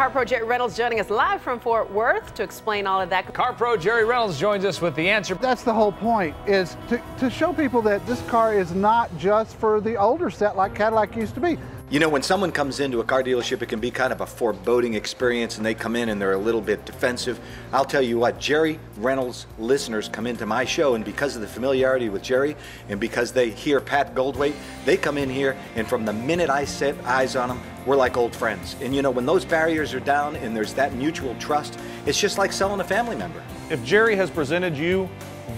CarPro Jerry Reynolds joining us live from Fort Worth to explain all of that. CarPro Jerry Reynolds joins us with the answer. That's the whole point, is to show people that this car is not just for the older set like Cadillac used to be. You know, when someone comes into a car dealership, it can be kind of a foreboding experience, and they come in and they're a little bit defensive. I'll tell you what, Jerry Reynolds listeners come into my show, and because of the familiarity with Jerry, and because they hear Pat Goldthwait, they come in here, and from the minute I set eyes on them, we're like old friends. And you know, when those barriers are down and there's that mutual trust, it's just like selling a family member. If Jerry has presented you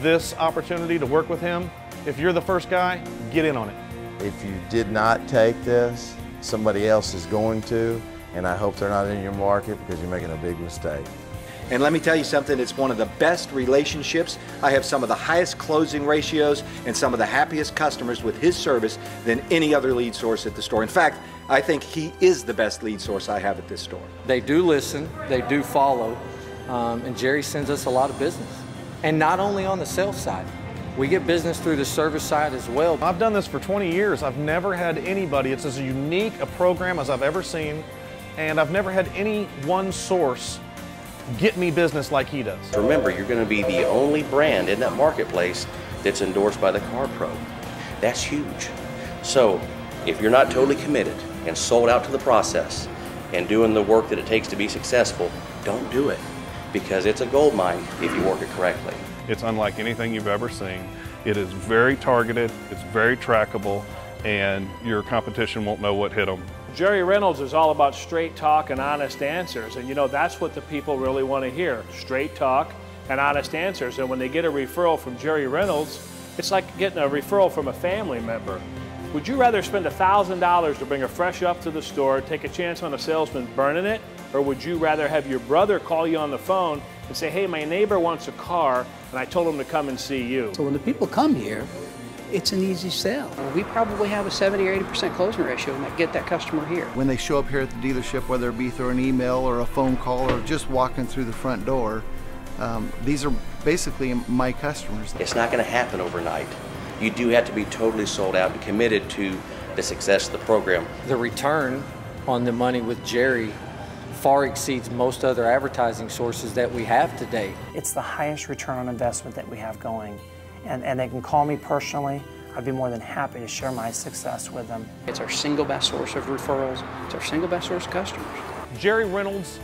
this opportunity to work with him, if you're the first guy, get in on it. If you did not take this, somebody else is going to, and I hope they're not in your market because you're making a big mistake. And let me tell you something, it's one of the best relationships. I have some of the highest closing ratios and some of the happiest customers with his service than any other lead source at the store. In fact, I think he is the best lead source I have at this store. They do listen, they do follow, and Jerry sends us a lot of business. And not only on the sales side. We get business through the service side as well. I've done this for 20 years. I've never had anybody, it's as unique a program as I've ever seen, and I've never had any one source get me business like he does. Remember, you're going to be the only brand in that marketplace that's endorsed by the CarPro. That's huge. So if you're not totally committed and sold out to the process and doing the work that it takes to be successful, don't do it, because it's a gold mine if you work it correctly. It's unlike anything you've ever seen. It is very targeted, it's very trackable, and your competition won't know what hit them. Jerry Reynolds is all about straight talk and honest answers, and you know, that's what the people really want to hear, straight talk and honest answers. And when they get a referral from Jerry Reynolds, it's like getting a referral from a family member. Would you rather spend $1,000 to bring a fresh up to the store, take a chance on a salesman burning it, or would you rather have your brother call you on the phone and say, hey, my neighbor wants a car, and I told him to come and see you? So when the people come here, it's an easy sell. We probably have a 70 or 80% closing ratio and get that customer here. When they show up here at the dealership, whether it be through an email or a phone call or just walking through the front door, these are basically my customers. It's not going to happen overnight. You do have to be totally sold out and committed to the success of the program. The return on the money with Jerry far exceeds most other advertising sources that we have today. It's the highest return on investment that we have going. And they can call me personally. I'd be more than happy to share my success with them. It's our single best source of referrals. It's our single best source of customers. Jerry Reynolds,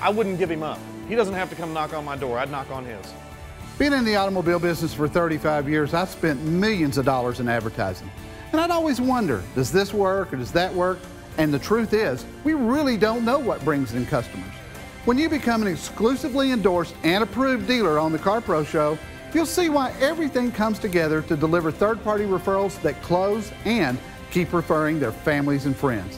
I wouldn't give him up. He doesn't have to come knock on my door, I'd knock on his. Being in the automobile business for 35 years, I've spent millions of dollars in advertising. And I'd always wonder, does this work or does that work? And the truth is, we really don't know what brings in customers. When you become an exclusively endorsed and approved dealer on the CarPro Show, you'll see why everything comes together to deliver third-party referrals that close and keep referring their families and friends.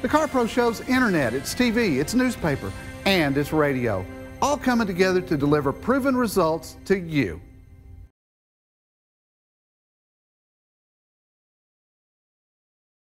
The CarPro Show's internet, its TV, its newspaper, and its radio, all coming together to deliver proven results to you.